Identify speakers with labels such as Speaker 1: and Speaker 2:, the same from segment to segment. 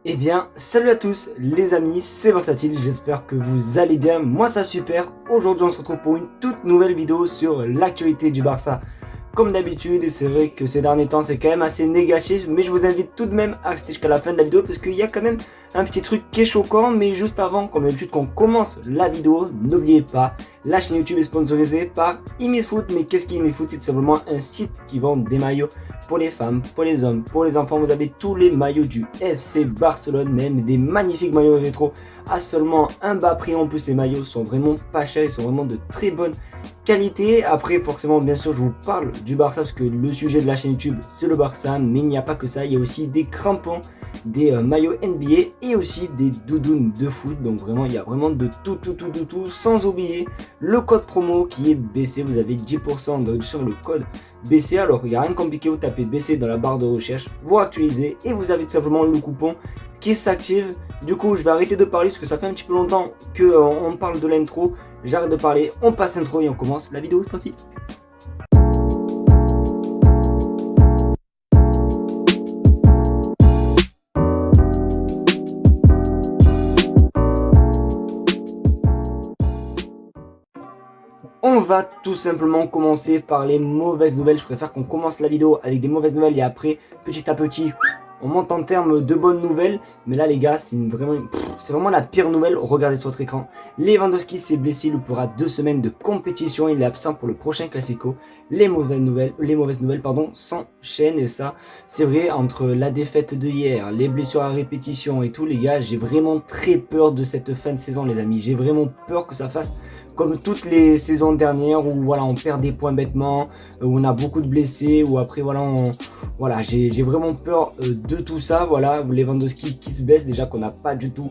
Speaker 1: Eh bien, salut à tous les amis, c'est Versatile, j'espère que vous allez bien, moi ça super. Aujourd'hui on se retrouve pour une toute nouvelle vidéo sur l'actualité du Barça. Comme d'habitude, et c'est vrai que ces derniers temps c'est quand même assez négatif, mais je vous invite tout de même à rester jusqu'à la fin de la vidéo parce qu'il y a quand même un petit truc qui est choquant. Mais juste avant, comme d'habitude, qu'on commence la vidéo, n'oubliez pas, la chaîne YouTube est sponsorisée par Imisfoot. Mais qu'est-ce qu'Imisfoot? C'est tout simplement un site qui vend des maillots pour les femmes, pour les hommes, pour les enfants. Vous avez tous les maillots du FC Barcelone, même des magnifiques maillots rétro à seulement un bas prix. En plus, ces maillots sont vraiment pas chers, ils sont vraiment de très bonne qualité. Après, forcément, bien sûr, je vous parle du Barça parce que le sujet de la chaîne YouTube, c'est le Barça. Mais il n'y a pas que ça, il y a aussi des crampons, des maillots NBA et aussi des doudounes de foot. Donc vraiment, il y a vraiment de tout, sans oublier le code promo qui est BC. Vous avez 10% de réduction sur le code BC. Alors, il n'y a rien de compliqué, vous tapez BC dans la barre de recherche, vous actualisez et vous avez tout simplement le coupon qui s'active. Du coup, je vais arrêter de parler parce que ça fait un petit peu longtemps qu'on parle de l'intro. J'arrête de parler, on passe l'intro et on commence la vidéo. C'est parti. On va tout simplement commencer par les mauvaises nouvelles. Je préfère qu'on commence la vidéo avec des mauvaises nouvelles et après, petit à petit, on monte en termes de bonnes nouvelles. Mais là les gars, c'est vraiment la pire nouvelle. Regardez sur votre écran. Lewandowski s'est blessé, il loupera 2 semaines de compétition. Il est absent pour le prochain Classico. Les mauvaises nouvelles s'enchaînent. Et ça, c'est vrai, entre la défaite de hier, les blessures à répétition et tout, les gars, j'ai vraiment très peur de cette fin de saison, les amis. J'ai vraiment peur que ça fasse comme toutes les saisons dernières où voilà, on perd des points bêtement, où on a beaucoup de blessés, où après voilà, j'ai vraiment peur de tout ça. Voilà, Lewandowski qui se blesse, déjà qu'on n'a pas du tout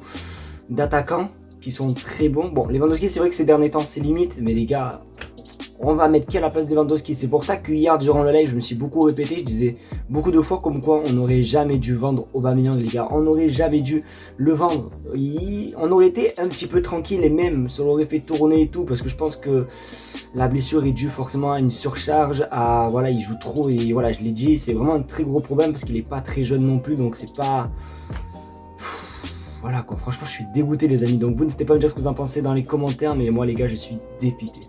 Speaker 1: d'attaquants qui sont très bons. Bon, Lewandowski, c'est vrai que ces derniers temps c'est limite, mais les gars, on va mettre qui à la place de Lewandowski? C'est pour ça que hier durant le live je me suis beaucoup répété, je disais beaucoup de fois comme quoi on n'aurait jamais dû vendre Aubameyang, les gars. On n'aurait jamais dû le vendre. On aurait été un petit peu tranquille et même ça l'aurait fait tourner et tout, parce que je pense que la blessure est due forcément à une surcharge, à voilà, il joue trop et voilà, je l'ai dit, c'est vraiment un très gros problème parce qu'il est pas très jeune non plus, donc c'est pas... Voilà quoi, franchement je suis dégoûté les amis. Donc vous n'hésitez pas à me dire ce que vous en pensez dans les commentaires, mais moi les gars je suis dépité.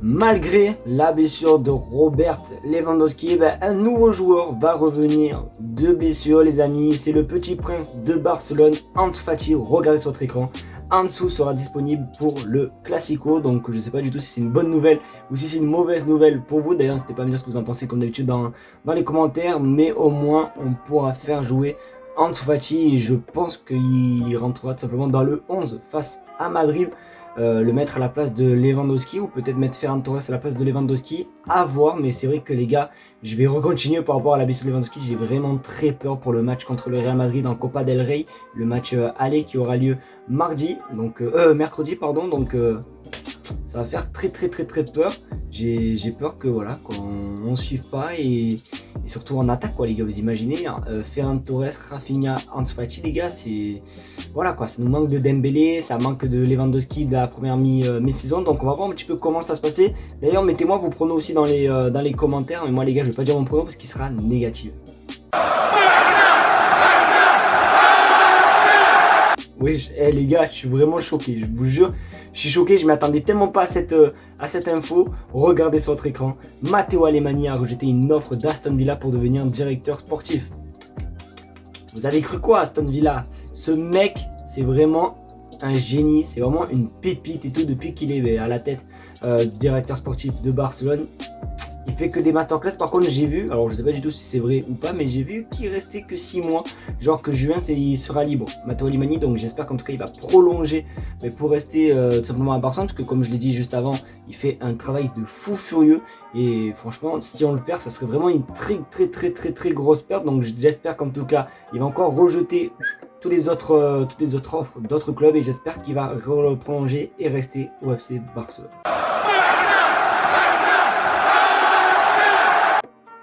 Speaker 1: Malgré la blessure de Robert Lewandowski, un nouveau joueur va revenir de blessure les amis. C'est le petit prince de Barcelone, Ansu Fati. Regardez sur votre écran. Ansu sera disponible pour le Classico. Donc je ne sais pas du tout si c'est une bonne nouvelle ou si c'est une mauvaise nouvelle pour vous. D'ailleurs n'hésitez pas à me dire ce que vous en pensez comme d'habitude dans les commentaires. Mais au moins on pourra faire jouer Ansu Fati. Et je pense qu'il rentrera tout simplement dans le 11 face à Madrid. Le mettre à la place de Lewandowski ou peut-être mettre Ferran Torres à la place de Lewandowski, à voir. Mais c'est vrai que les gars, je vais recontinuer par rapport à la blessure de Lewandowski. J'ai vraiment très peur pour le match contre le Real Madrid en Copa del Rey, le match aller qui aura lieu mercredi pardon. Donc ça va faire très peur. J'ai peur que voilà, qu'on ne suive pas et surtout en attaque quoi les gars. Vous imaginez Ferran Torres, Rafinha, Ansu Fati, les gars, c'est voilà quoi, ça nous manque de Dembélé, ça manque de Lewandowski de la première mi-saison. Donc on va voir un petit peu comment ça se passait. D'ailleurs mettez-moi vos pronos aussi dans les commentaires. Mais moi les gars, je vais pas dire mon prono parce qu'il sera négatif. Oui, les gars, je suis vraiment choqué, je vous jure, je suis choqué, je m'attendais tellement pas à cette info. Regardez sur votre écran, Matteo Alemany a rejeté une offre d'Aston Villa pour devenir directeur sportif. Vous avez cru quoi, Aston Villa? Ce mec, c'est vraiment un génie, c'est vraiment une pépite et tout. Depuis qu'il est à la tête du directeur sportif de Barcelone, il fait que des masterclass. Par contre j'ai vu, alors je sais pas du tout si c'est vrai ou pas, mais j'ai vu qu'il restait que 6 mois, genre que juin il sera libre, Matteo Alemany. Donc j'espère qu'en tout cas il va prolonger, mais pour rester tout simplement à Barcelone, parce que comme je l'ai dit juste avant, il fait un travail de fou furieux. Et franchement si on le perd, ça serait vraiment une très grosse perte. Donc j'espère qu'en tout cas il va encore rejeter toutes les autres offres d'autres clubs, et j'espère qu'il va prolonger et rester au FC Barcelone.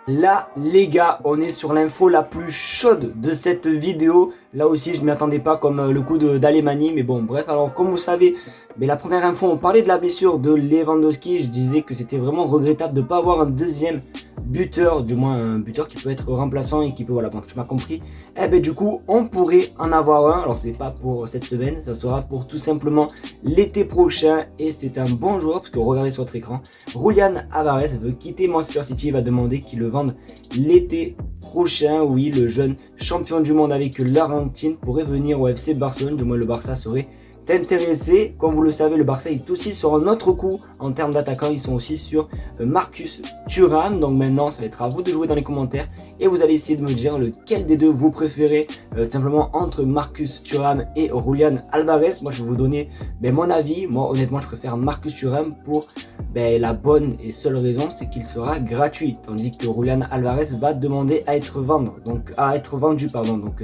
Speaker 1: Là les gars, on est sur l'info la plus chaude de cette vidéo. Là aussi je ne m'y attendais pas, comme le coup d'Alemany. Mais bon bref, alors comme vous savez, mais la première info, on parlait de la blessure de Lewandowski. Je disais que c'était vraiment regrettable de ne pas avoir un deuxième buteur, du moins un buteur qui peut être remplaçant et qui peut, voilà, donc tu m'as compris. Et ben du coup, on pourrait en avoir un. Alors c'est pas pour cette semaine, ça sera pour tout simplement l'été prochain. Et c'est un bon joueur, parce que regardez sur votre écran, Julián Álvarez veut quitter Manchester City, il va demander qu'il le vende l'été prochain. Oui, le jeune champion du monde avec l'Argentine pourrait venir au FC Barcelone, du moins le Barça serait intéressé. Comme vous le savez, le Barça est aussi sur un autre coup en termes d'attaquants. Ils sont aussi sur Marcus Thuram. Donc maintenant, ça va être à vous de jouer dans les commentaires et vous allez essayer de me dire lequel des deux vous préférez, simplement entre Marcus Thuram et Julián Álvarez. Moi, je vais vous donner mon avis. Moi, honnêtement, je préfère Marcus Thuram pour la bonne et seule raison, c'est qu'il sera gratuit, tandis que Julián Álvarez va demander à être vendu. Donc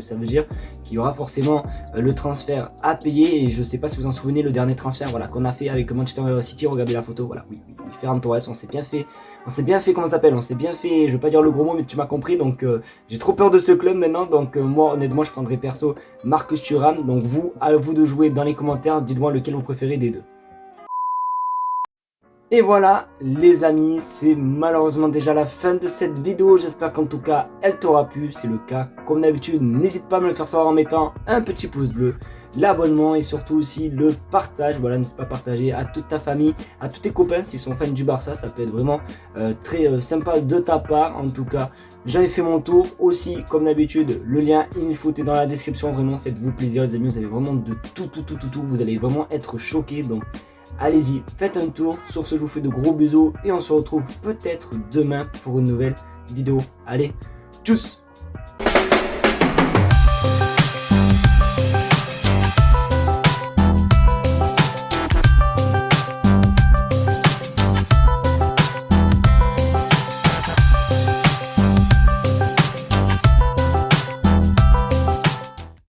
Speaker 1: ça veut dire qu'il y aura forcément le transfert à payer. Et je sais pas si vous en souvenez, le dernier transfert, voilà, qu'on a fait avec Manchester City, regardez la photo, voilà, oui, Ferran Torres, on s'est bien fait, comment ça s'appelle, on s'est bien fait, je veux pas dire le gros mot, mais tu m'as compris. Donc j'ai trop peur de ce club maintenant. Donc moi, honnêtement, je prendrais perso Marcus Thuram. Donc à vous de jouer dans les commentaires, dites-moi lequel vous préférez des deux. Et voilà les amis, c'est malheureusement déjà la fin de cette vidéo. J'espère qu'en tout cas elle t'aura plu. Si c'est le cas, comme d'habitude, n'hésite pas à me le faire savoir en mettant un petit pouce bleu, l'abonnement et surtout aussi le partage. Voilà, n'hésite pas à partager à toute ta famille, à tous tes copains s'ils sont fans du Barça. Ça peut être vraiment très sympa de ta part. En tout cas, j'avais fait mon tour. Aussi, comme d'habitude, le lien InFoot est dans la description. Vraiment, faites-vous plaisir les amis, vous avez vraiment de tout. Vous allez vraiment être choqués. Donc allez-y, faites un tour. Sur ce, je vous fais de gros bisous et on se retrouve peut-être demain pour une nouvelle vidéo. Allez, tchuss!